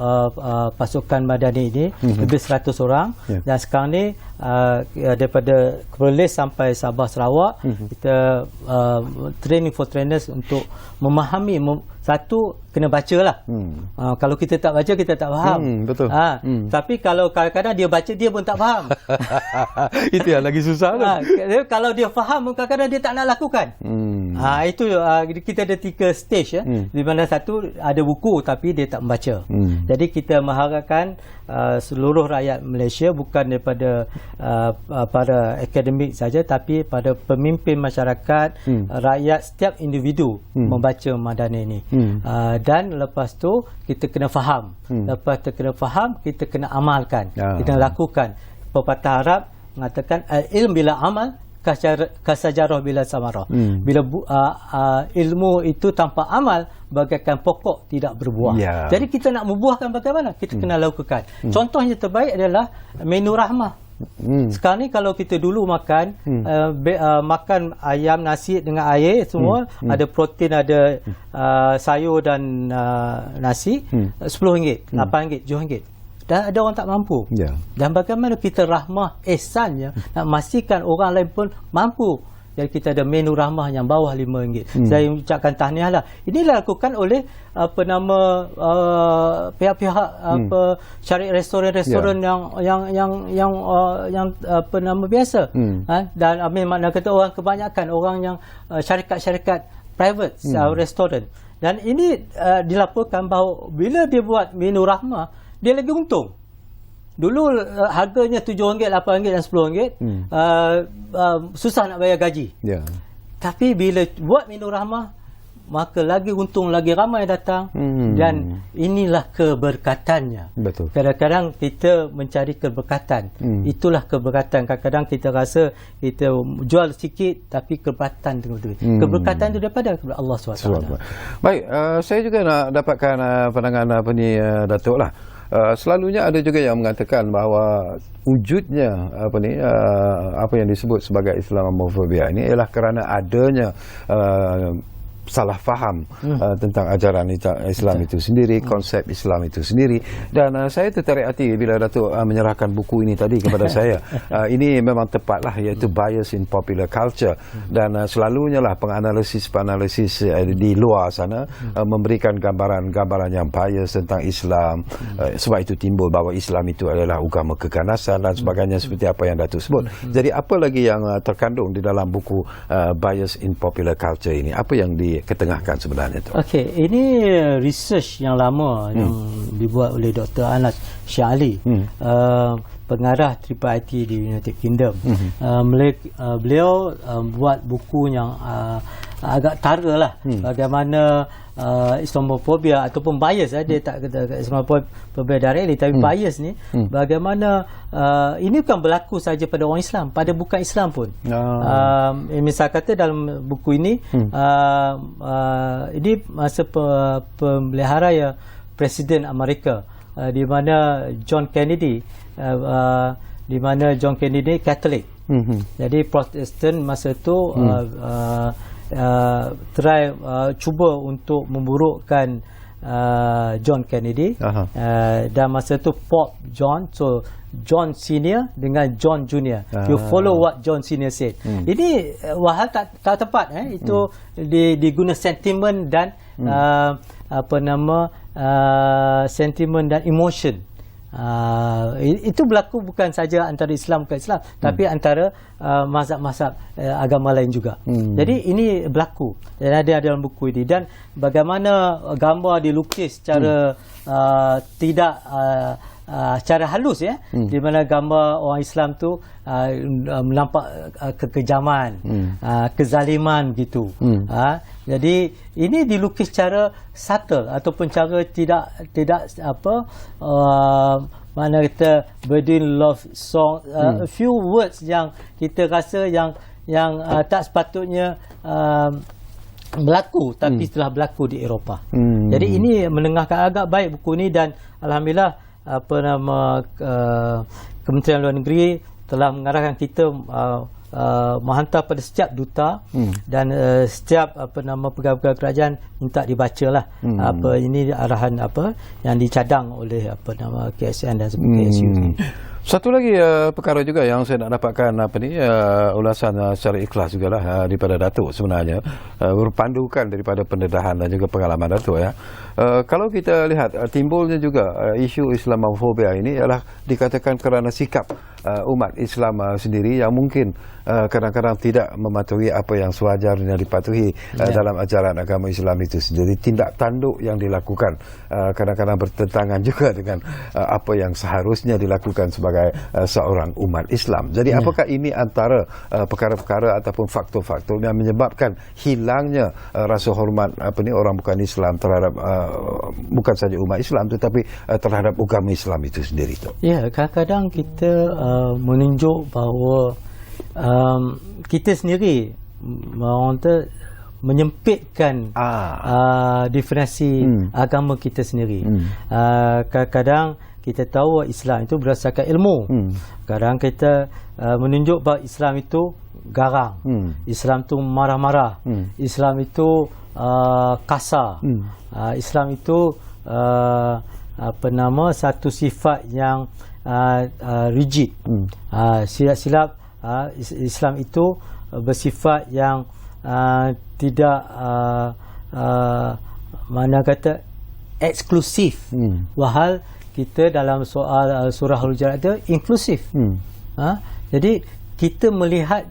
pasukan madani ini, lebih 100 orang. Dan sekarang ni daripada Perlis sampai Sabah Sarawak, kita training for trainers untuk memahami. Satu, kena baca lah. Kalau kita tak baca, kita tak faham. Betul. Tapi kalau kadang-kadang dia baca, dia pun tak faham. Itu yang lagi susah kan? Kalau dia faham, kadang-kadang dia tak nak lakukan. Itu kita ada 3 stage, di mana satu ada buku tapi dia tak membaca. Jadi kita mengharapkan seluruh rakyat Malaysia, bukan daripada para akademik saja, tapi pada pemimpin masyarakat, rakyat, setiap individu membaca madani ini. Dan lepas tu kita kena faham. Lepas tu kena faham, kita kena amalkan, kita lakukan. Pepatah Arab mengatakan ilm bila amal kasajarah bila samarah. Bila ilmu itu tanpa amal bagaikan pokok tidak berbuah. Jadi kita nak membuahkan bagaimana? Kita kena lakukan. Contohnya terbaik adalah menu rahmah. Sekarang ni kalau kita dulu makan makan ayam, nasi dengan air semua, ada protein, ada sayur dan nasi, RM10, RM8, RM7. Dan ada orang tak mampu. Dan bagaimana kita rahmah ihsannya, nak memastikan orang lain pun mampu. Jadi kita ada menu rahmah yang bawah RM5. Saya ucapkan tahniah lah. Ini dilakukan oleh pihak-pihak syarikat restoran yang biasa. Dan makna kata orang kebanyakan orang yang syarikat private restoran. Dan ini dilaporkan bahawa bila dia buat menu rahmah, dia lagi untung. Dulu harganya RM7, RM8 dan RM10. Susah nak bayar gaji. Tapi bila buat menu rahmah, maka lagi untung, lagi ramai datang. Dan inilah keberkatannya. Betul. Kadang-kadang kita mencari keberkatan. Itulah keberkatan. Kadang-kadang kita rasa kita jual sikit tapi keberkatan itu. Keberkatan itu daripada Allah SWT. Baik, saya juga nak dapatkan pandangan Datuk lah. Selalunya ada juga yang mengatakan bahawa wujudnya apa yang disebut sebagai Islamofobia ini ialah kerana adanya salah faham tentang ajaran Islam itu sendiri, konsep Islam itu sendiri. Dan saya tertarik hati bila Datuk menyerahkan buku ini tadi kepada saya. Ini memang tepatlah, iaitu Bias in Popular Culture. Dan selalunya lah penganalisis di luar sana memberikan gambaran yang bias tentang Islam. Sebab itu timbul bahawa Islam itu adalah agama keganasan dan sebagainya, seperti apa yang Datuk sebut. Jadi apa lagi yang terkandung di dalam buku Bias in Popular Culture ini? Apa yang diketengahkan sebenarnya tu? Okey, ini research yang lama yang dibuat oleh Dr. Anas Shah Ali, pengarah TRIPLE-IT di United Kingdom. Beliau buat buku yang agak tara lah, bagaimana Islamofobia ataupun bias, dia tak kata Islamofobia directly, tapi bias ni bagaimana ini bukan berlaku saja pada orang Islam, pada bukan Islam pun. Misal kata dalam buku ini ini masa pemeliharaan Presiden Amerika, di mana John Kennedy Katolik. Jadi Protestan masa tu cuba untuk memburukkan John Kennedy, dan masa tu Pope John, so John Senior dengan John Junior, you follow what John Senior said. Ini wahal tak tepat, itu diguna sentimen dan sentimen dan emotion. Itu berlaku bukan saja antara Islam ke Islam, tapi antara mazhab-mazhab agama lain juga. Jadi ini berlaku dan ada dalam buku ini. Dan bagaimana gambar dilukis secara tidak secara halus, di mana gambar orang Islam tu menampak kekejaman, kezaliman gitu. Jadi ini dilukis secara subtle ataupun cara tidak mana kita Burden Love Song, a few words yang kita rasa yang tak sepatutnya berlaku, tapi telah berlaku di Eropah. Jadi ini menengahkan agak baik buku ini, dan alhamdulillah Kementerian Luar Negeri telah mengarahkan kita menghantar pada setiap duta dan setiap pegawai-pegawai kerajaan minta dibacalah ini arahan yang dicadang oleh KSN dan KSU. Satu lagi perkara juga yang saya nak dapatkan ulasan secara ikhlas jugalah daripada Datuk sebenarnya, berpandukan daripada pendedahan dan juga pengalaman Datuk ya. Kalau kita lihat timbulnya juga isu Islamofobia ini ialah dikatakan kerana sikap umat Islam sendiri yang mungkin kadang-kadang tidak mematuhi apa yang sewajarnya dipatuhi dalam ajaran agama Islam itu sendiri. Tindak tanduk yang dilakukan kadang-kadang bertentangan juga dengan apa yang seharusnya dilakukan sebagai seorang umat Islam. Jadi apakah ini antara perkara-perkara ataupun faktor-faktor yang menyebabkan hilangnya rasa hormat orang bukan Islam terhadap bukan saja umat Islam tetapi terhadap agama Islam itu sendiri tu? Ya, kadang-kadang kita menunjuk bahawa kita sendiri menyempitkan definisi agama kita sendiri. Kadang-kadang kita tahu Islam itu berdasarkan ilmu. Kadang kita menunjuk bahawa Islam itu garang, Islam itu marah-marah, Islam itu kasar, Islam itu satu sifat yang rigid. Silap-silap Islam itu bersifat yang tidak eksklusif. Wahal kita dalam soal surah Al-Hujurat itu inklusif. Jadi kita melihat,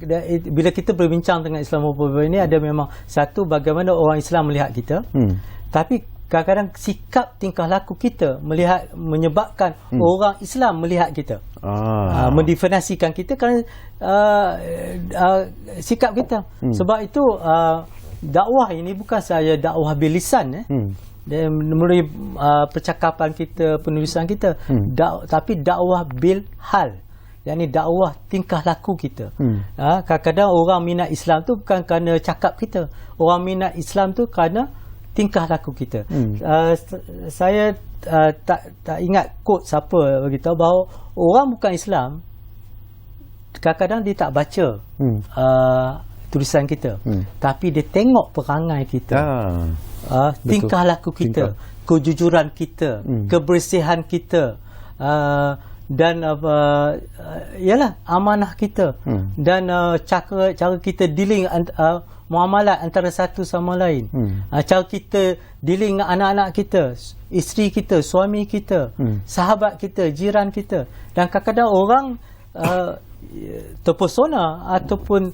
bila kita berbincang dengan Islamofobia ini, ada memang satu bagaimana orang Islam melihat kita, tapi kadang-kadang sikap tingkah laku kita menyebabkan orang Islam melihat kita, mendefinisikan kita kerana sikap kita. Sebab itu dakwah ini bukan sahaja dakwah bilisan dan melalui percakapan kita, penulisan kita, tapi dakwah bil hal. Yang ni dakwah tingkah laku kita. Kadang-kadang orang minat Islam tu bukan kerana cakap kita. Orang minat Islam tu kerana tingkah laku kita. Saya tak ingat quote siapa beritahu bahawa orang bukan Islam kadang-kadang dia tak baca tulisan kita, tapi dia tengok perangai kita, tingkah laku kita, kejujuran kita, kebersihan kita, dan ialah amanah kita, dan cara kita dealing muamalat antara satu sama lain, cara kita dealing dengan anak-anak kita, isteri kita, suami kita, sahabat kita, jiran kita. Dan kadang-kadang orang terpesona ataupun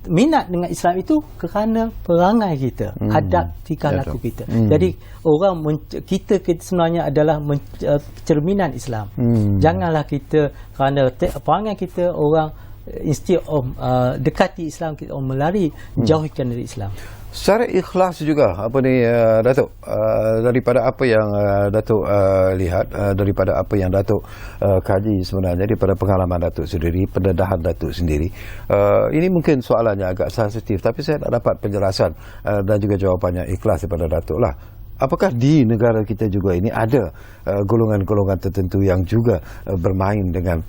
minat dengan Islam itu kerana perangai kita, adab tingkah laku kita. Jadi orang kita sebenarnya adalah cerminan Islam. Janganlah kita kerana perangai kita orang instead of dekati Islam, kita melari, jauhkan dari Islam. Secara ikhlas juga Datuk, daripada apa yang Datuk lihat, daripada apa yang Datuk kaji sebenarnya, daripada pengalaman Datuk sendiri, pendedahan Datuk sendiri, ini mungkin soalannya agak sensitif, tapi saya tak dapat penjelasan dan juga jawapannya ikhlas daripada Datuk lah. Apakah di negara kita juga ini ada golongan-golongan tertentu yang juga bermain dengan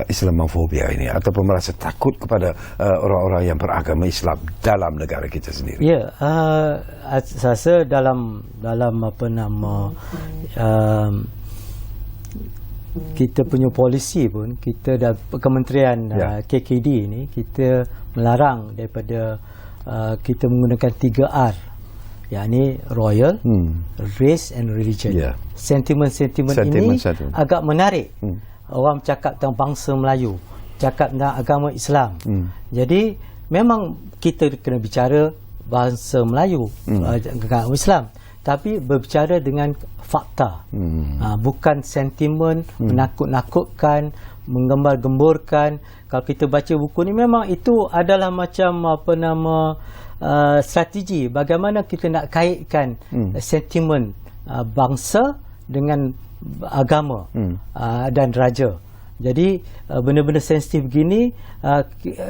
Islamofobia ini, ataupun merasa takut kepada orang-orang yang beragama Islam dalam negara kita sendiri? Ya, saya rasa dalam apa nama kita punya polisi pun, kita dan Kementerian KKD ini, kita melarang daripada kita menggunakan 3R, yakni royal, race and religion. Sentimen-sentimen ini agak menarik. Orang bercakap tentang bangsa Melayu, cakap tentang agama Islam. Jadi memang kita kena bicara bangsa Melayu, agama Islam, tapi berbicara dengan fakta, bukan sentimen menakut-nakutkan, menggembar-gemburkan. Kalau kita baca buku ni, memang itu adalah macam apa nama strategi bagaimana kita nak kaitkan sentimen bangsa dengan agama dan raja. Jadi benda-benda sensitif begini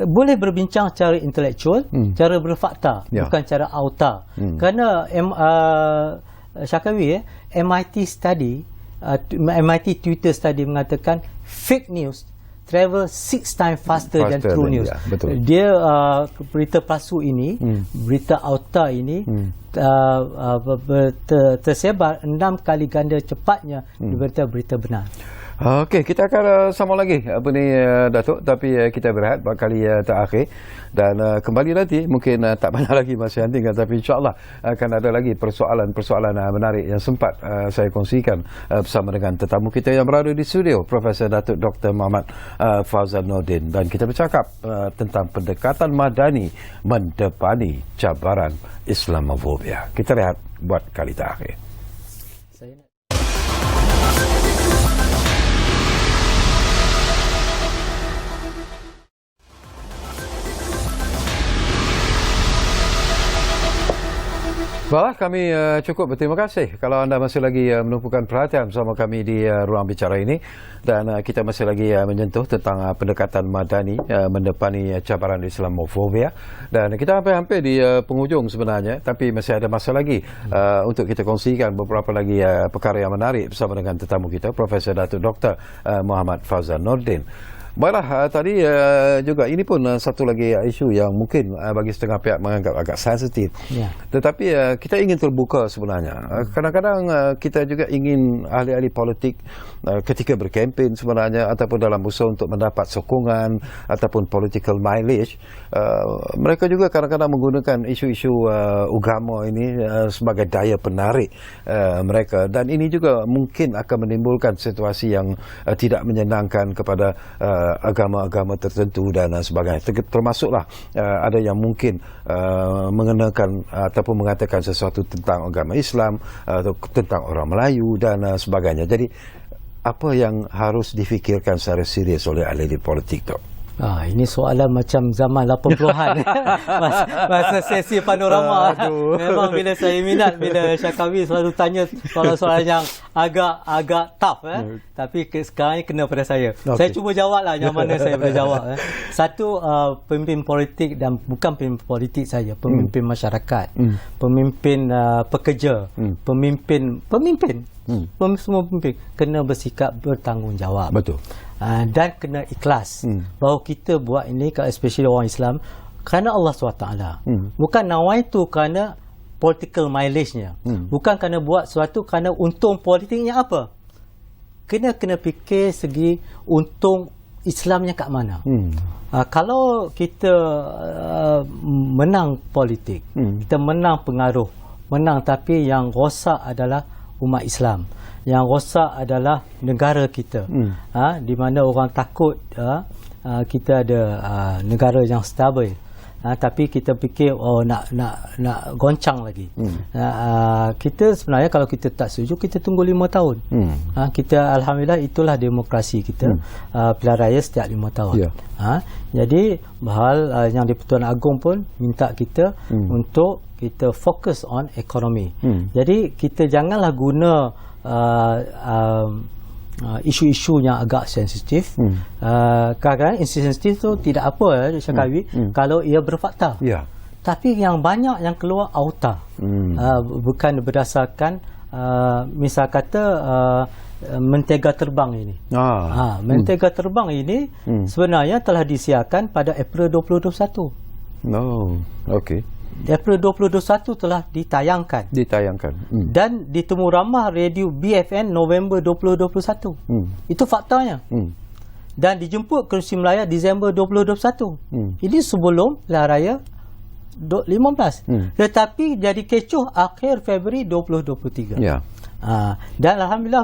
boleh berbincang secara intelektual, cara berfakta, bukan cara auta. Kerana Syakawi, MIT Twitter study mengatakan fake news travel 6 times faster than true news. Dia berita palsu ini, berita auta ini tersebar 6 kali ganda cepatnya daripada berita benar. Okey, kita akan sama lagi Datuk, tapi kita berehat buat kali terakhir, dan kembali nanti mungkin tak banyak lagi masa yang tinggal, tapi insya-Allah akan ada lagi persoalan-persoalan menarik yang sempat saya kongsikan bersama dengan tetamu kita yang berada di studio, Profesor Datuk Dr. Muhammad Fauzan Nordin, dan kita bercakap tentang pendekatan madani mendepani cabaran Islamofobia. Kita rehat buat kali terakhir. Baiklah, kami cukup berterima kasih kalau anda masih lagi menumpukan perhatian bersama kami di ruang bicara ini, dan kita masih lagi menyentuh tentang pendekatan madani mendepani cabaran Islamofobia, dan kita hampir-hampir di penghujung sebenarnya, tapi masih ada masa lagi untuk kita kongsikan beberapa lagi perkara yang menarik bersama dengan tetamu kita, Profesor Datuk Dr. Muhammad Fauzan Nordin. Baiklah, tadi juga ini pun satu lagi isu yang mungkin bagi setengah pihak menganggap agak sensitif. Tetapi kita ingin terbuka sebenarnya. Kadang-kadang kita juga ingin ahli-ahli politik ketika berkempen sebenarnya, ataupun dalam usaha untuk mendapat sokongan ataupun political mileage, mereka juga kadang-kadang menggunakan isu-isu agama ini sebagai daya penarik mereka, dan ini juga mungkin akan menimbulkan situasi yang tidak menyenangkan kepada agama-agama tertentu dan sebagainya. Termasuklah ada yang mungkin mengenakan ataupun mengatakan sesuatu tentang agama Islam atau tentang orang Melayu dan sebagainya. Jadi apa yang harus difikirkan secara serius oleh ahli politik, Dok? Ini soalan macam zaman 80-an. masa sesi panorama. Memang bila saya minat, bila Syakawi selalu tanya soalan-soalan yang agak tough. Tapi sekarang ni kena pada saya. Saya cuba jawab lah yang mana saya boleh jawab. Satu, pemimpin politik, dan bukan pemimpin politik saja, pemimpin masyarakat, pemimpin pekerja, pemimpin semua pemimpin kena bersikap bertanggungjawab. Betul. Dan kena ikhlas bahawa kita buat ini, especially orang Islam, kerana Allah SWT. Bukan nawaitu kerana political mileage-nya. Bukan kerana buat sesuatu kerana untung politiknya apa. Kena fikir segi untung Islamnya kat mana. Kalau kita menang politik, kita menang pengaruh, menang, tapi yang rosak adalah umat Islam, yang rosak adalah negara kita. Di mana orang takut kita ada negara yang stabil, tapi kita fikir nak goncang lagi. Kita sebenarnya kalau kita tak setuju, kita tunggu 5 tahun. Kita alhamdulillah, itulah demokrasi kita. Pilihan raya setiap 5 tahun. Jadi hal yang di-Pertuan Agong pun minta kita untuk kita fokus on ekonomi. Jadi kita janganlah guna isu-isu yang agak sensitif. Kadang-kadang isu sensitif tu tidak apa, Syakawi, kalau ia berfakta. Tapi yang banyak yang keluar auta, bukan berdasarkan misal kata mentega terbang ini. Mentega terbang ini sebenarnya telah disiarkan pada April 2021. Okey. April 2021 telah ditayangkan. Dan di Temu Ramah Radio BFN November 2021. Itu faktanya. Dan dijemput Kerusi Melaya Disember 2021. Ini sebelum pilihan raya 15. Tetapi jadi kecoh akhir Februari 2023. Dan alhamdulillah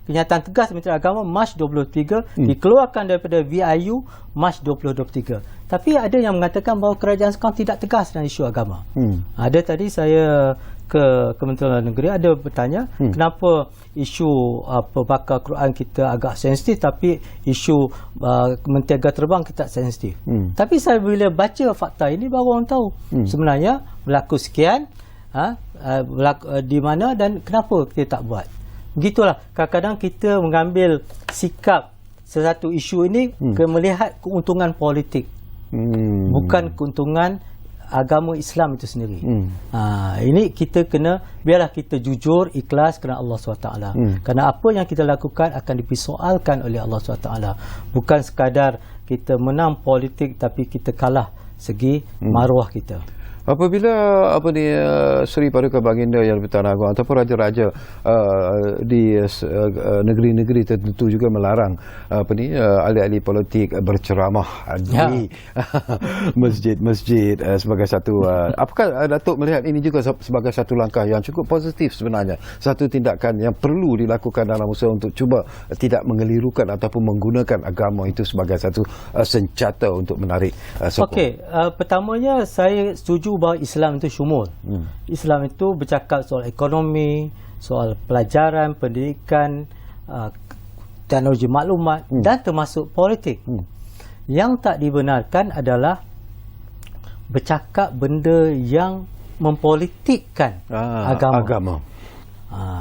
kenyataan tegas Menteri Agama Mac 2023 dikeluarkan daripada VIU Mac 2023. Tapi ada yang mengatakan bahawa kerajaan sekarang tidak tegas dalam isu agama. Ada tadi saya ke Kementerian Luar Negeri, ada bertanya kenapa isu bakar Quran kita agak sensitif, tapi isu mentega terbang kita tak sensitif. Tapi saya bila baca fakta ini, baru orang tahu sebenarnya berlaku sekian, di mana dan kenapa kita tak buat. Begitulah, kadang-kadang kita mengambil sikap sesuatu isu ini melihat keuntungan politik, bukan keuntungan agama Islam itu sendiri. Ini kita kena, biarlah kita jujur, ikhlas kerana Allah SWT. Kerana apa yang kita lakukan akan dipersoalkan oleh Allah SWT. Bukan sekadar kita menang politik tapi kita kalah segi maruah kita. Apabila Seri Paduka Baginda Yang di-Pertuan Agong ataupun raja-raja di negeri-negeri tertentu juga melarang ahli-ahli politik berceramah di masjid-masjid sebagai satu, apakah Datuk melihat ini juga sebagai satu langkah yang cukup positif sebenarnya, satu tindakan yang perlu dilakukan dalam usaha untuk cuba tidak mengelirukan ataupun menggunakan agama itu sebagai satu senjata untuk menarik sokong? Okey, pertamanya saya setuju bahawa Islam itu syumul. Islam itu bercakap soal ekonomi, soal pelajaran, pendidikan, teknologi maklumat dan termasuk politik. Yang tak dibenarkan adalah bercakap benda yang mempolitikkan agama.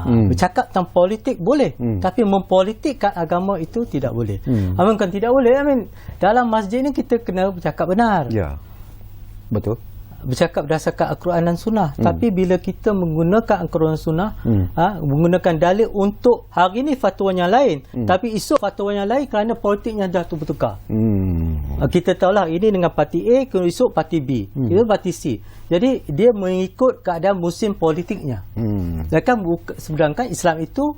Bercakap tentang politik boleh, tapi mempolitikkan agama itu tidak boleh. Bukan tidak boleh, dalam masjid ni kita kena bercakap benar. Ya, betul. Bercakap berdasarkan Al-Quran dan Sunnah. Tapi bila kita menggunakan Al-Quran dan Sunnah, menggunakan dalil untuk hari ini fatwanya lain, tapi esok fatwanya lain kerana politiknya dah bertukar. Kita tahulah ini dengan parti A, esok parti B, itu parti C. Jadi dia mengikut keadaan musim politiknya. Sedangkan Islam itu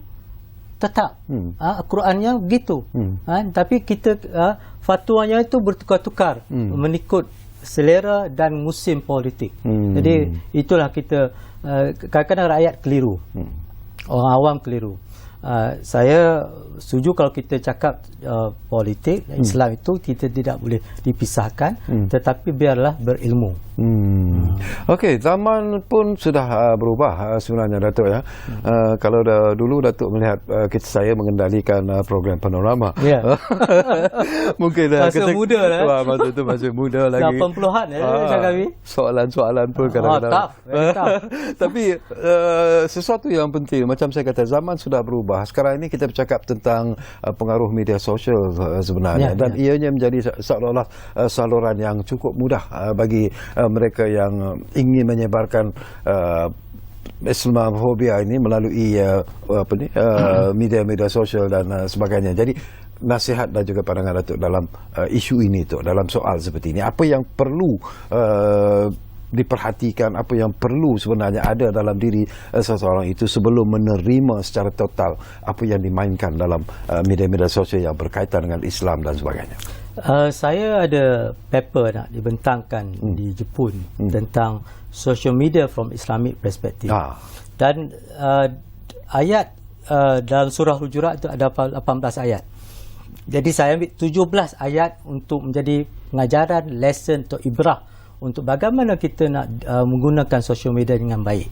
tetap Al-Qurannya begitu. Tapi kita fatwanya itu bertukar-tukar mengikut selera dan musim politik. Jadi itulah kita kadang-kadang rakyat keliru, orang awam keliru. Saya setuju kalau kita cakap politik Islam itu kita tidak boleh dipisahkan, tetapi biarlah berilmu. Okey, zaman pun sudah berubah sebenarnya Datuk ya. Kalau dulu Datuk melihat saya mengendalikan program Panorama. Ya. Mungkin masa muda lah. Wah, masa tu masih muda lagi. 80-an soalan-soalan pun kadang-kadang. Tough. Tapi sesuatu yang penting, macam saya kata, zaman sudah berubah. Sekarang ini kita bercakap tentang pengaruh media sosial sebenarnya, dan ianya menjadi seolah-olah saluran yang cukup mudah bagi mereka yang ingin menyebarkan Islamofobia ini melalui media-media sosial dan sebagainya. Jadi nasihat dan juga pandangan Datuk dalam isu ini tu, dalam soal seperti ini, apa yang perlu diperhatikan, apa yang perlu sebenarnya ada dalam diri seseorang itu sebelum menerima secara total apa yang dimainkan dalam media-media sosial yang berkaitan dengan Islam dan sebagainya. Saya ada paper nak dibentangkan di Jepun tentang social media from Islamic perspective. Dan ayat dalam surah Hujurat itu ada 18 ayat. Jadi saya ambil 17 ayat untuk menjadi pengajaran, lesson atau ibrah untuk bagaimana kita nak menggunakan social media dengan baik.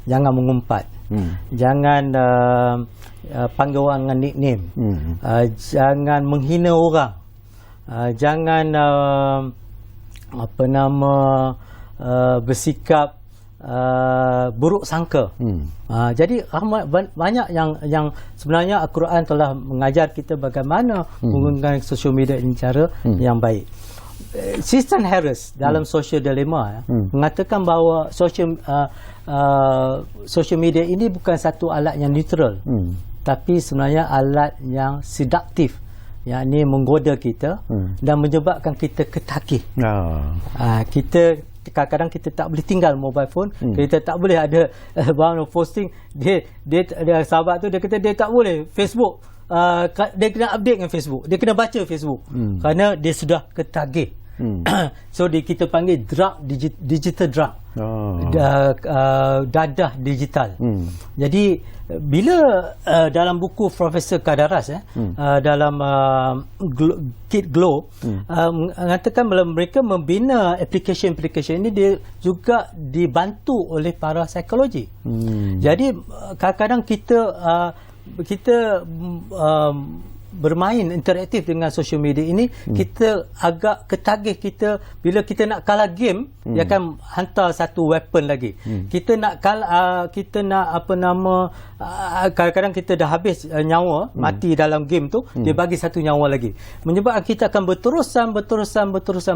Jangan mengumpat. Jangan panggil orang dengan nickname. Jangan menghina orang. Jangan bersikap buruk sangka. Jadi banyak yang sebenarnya Al-Quran telah mengajar kita bagaimana menggunakan social media ini cara yang baik. Sistan Harris dalam Social Dilemma mengatakan bahawa social media ini bukan satu alat yang neutral, tapi sebenarnya alat yang seduktif, yakni menggoda kita dan menyebabkan kita ketagih. Kita kadang-kadang kita tak boleh tinggal mobile phone, kita tak boleh ada posting. Dia sahabat tu dia kata dia tak boleh Facebook, dia kena update dengan Facebook, dia kena baca Facebook kerana dia sudah ketagih. So kita panggil drug, digital drug, dadah digital. Jadi bila dalam buku Profesor Kadaras dalam Kid Glow mengatakan bila mereka membina aplikasi-aplikasi ini, dia juga dibantu oleh para psikologi. Jadi kadang-kadang kita bermain interaktif dengan social media ini, kita agak ketagih. Kita bila kita nak kalah game, dia akan hantar satu weapon lagi. Kita nak kadang-kadang kita dah habis nyawa, mati dalam game tu, dia bagi satu nyawa lagi, menyebabkan kita akan berterusan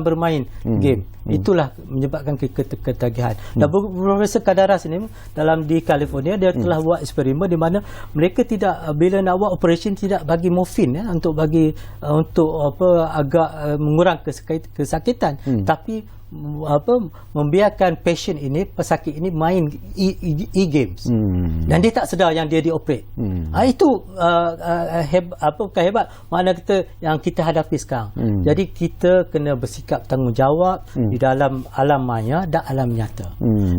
bermain game. Itulah menyebabkan ketagihan. Dan Profesor Kadaras ini di California, dia telah buat eksperimen di mana mereka tidak, bila nak buat operation, tidak bagi morfin untuk agak mengurang kesakitan, tapi membiarkan pasien ini, pesakit ini main e-games, dan dia tak sedar yang dia dioperate. Itu bukan hebat makna kita hadapi sekarang. Jadi kita kena bersikap tanggungjawab di dalam alam maya dan alam nyata.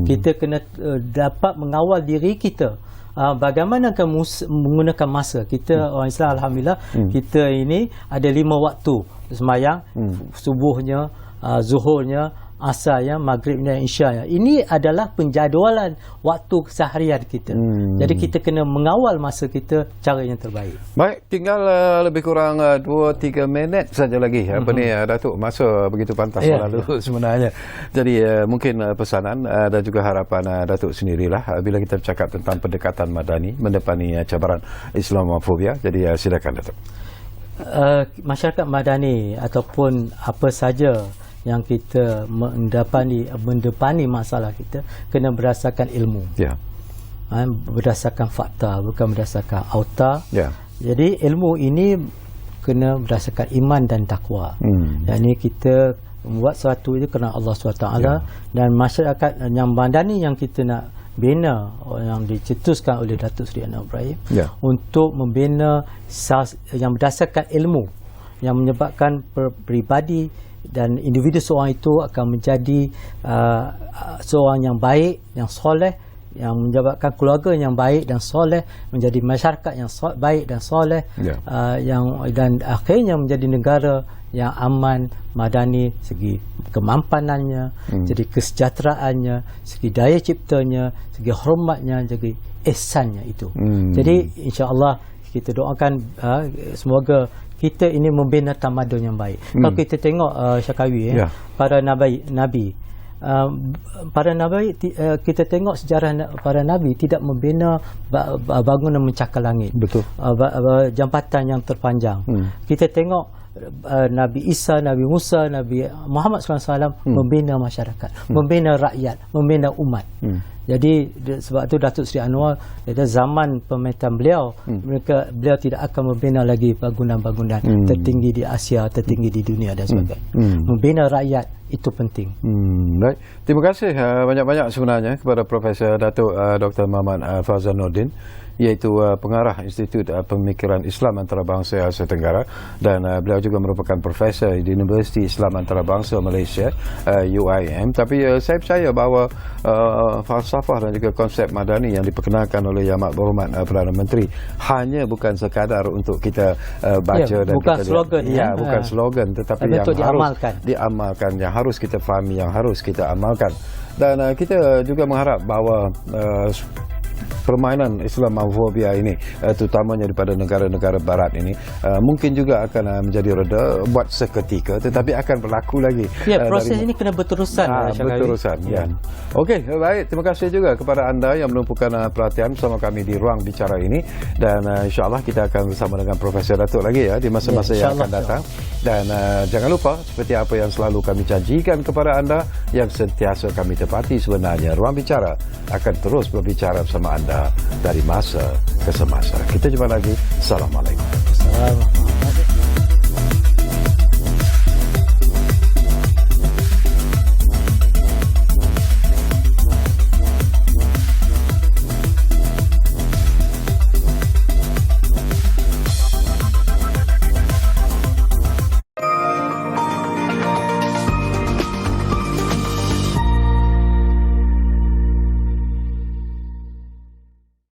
Kita kena dapat mengawal diri kita. Bagaimana menggunakan masa kita. Orang Islam, alhamdulillah, kita ini ada 5 waktu sembahyang, subuhnya, zuhurnya, asarnya, maghribnya, isyanya. Ini adalah penjadualan waktu seharian kita. Jadi kita kena mengawal masa kita cara yang terbaik. Baik, tinggal lebih kurang 2-3 minit saja lagi. Datuk, masa begitu pantas lalu sebenarnya. Jadi mungkin pesanan dan juga harapan Datuk sendirilah bila kita bercakap tentang pendekatan madani mendepani cabaran Islamofobia. Jadi silakan Datuk. Masyarakat madani ataupun apa saja yang kita mendepani masalah kita kena berdasarkan ilmu, berdasarkan fakta, bukan berdasarkan auta. Jadi ilmu ini kena berdasarkan iman dan takwa. Yang ini kita membuat sesuatu itu kerana Allah SWT, dan masyarakat yang madani yang kita nak bina, yang dicetuskan oleh Datuk Seri Anwar Ibrahim, untuk membina yang berdasarkan ilmu, yang menyebabkan peribadi dan individu seorang itu akan menjadi seorang yang baik, yang soleh, yang menyebabkan keluarga yang baik dan soleh, menjadi masyarakat yang baik dan soleh, dan akhirnya menjadi negara yang aman, madani, segi kemampanannya, jadi kesejahteraannya, segi daya ciptanya, segi hormatnya, segi ihsannya itu. Jadi insya-Allah kita doakan semoga kita ini membina tamadun yang baik. Kalau kita tengok Syakawi, para nabi para nabi, kita tengok sejarah para nabi tidak membina bangunan mencakar langit. Betul. Jambatan yang terpanjang. Kita tengok Nabi Isa, Nabi Musa, Nabi Muhammad SAW membina masyarakat, membina rakyat, membina umat. Jadi sebab itu Datuk Seri Anwar, pada zaman pemerintahan beliau, beliau tidak akan membina lagi bangunan-bangunan tertinggi di Asia, tertinggi di dunia dan sebagainya. Membina rakyat itu penting. Baik. Terima kasih banyak-banyak sebenarnya kepada Profesor Datuk Dr. Muhammad Fazal Nordin, iaitu pengarah Institut Pemikiran Islam Antarabangsa Asia Tenggara, dan beliau juga merupakan profesor di Universiti Islam Antarabangsa Malaysia, UIM. Tapi saya percaya bahawa falsafah dan juga konsep madani yang diperkenalkan oleh Yang Amat Berhormat Perdana Menteri hanya bukan sekadar untuk kita baca dan bukan kita slogan, bukan slogan, tetapi yang harus diamalkan, yang harus kita fahami, yang harus kita amalkan. Dan kita juga mengharap bahawa permainan Islamofobia ini, terutamanya daripada negara-negara barat ini, mungkin juga akan menjadi reda buat seketika, tetapi akan berlaku lagi. Proses ini kena berterusan. Berterusan. Okey, baik. Terima kasih juga kepada anda yang menumpukan perhatian bersama kami di Ruang Bicara ini, dan insya-Allah kita akan bersama dengan Profesor Datuk lagi di masa-masa yang akan datang. Dan jangan lupa, seperti apa yang selalu kami janjikan kepada anda, yang sentiasa kami tepati sebenarnya, Ruang Bicara akan terus berbicara bersama anda dari masa ke semasa. Kita jumpa lagi. Assalamualaikum.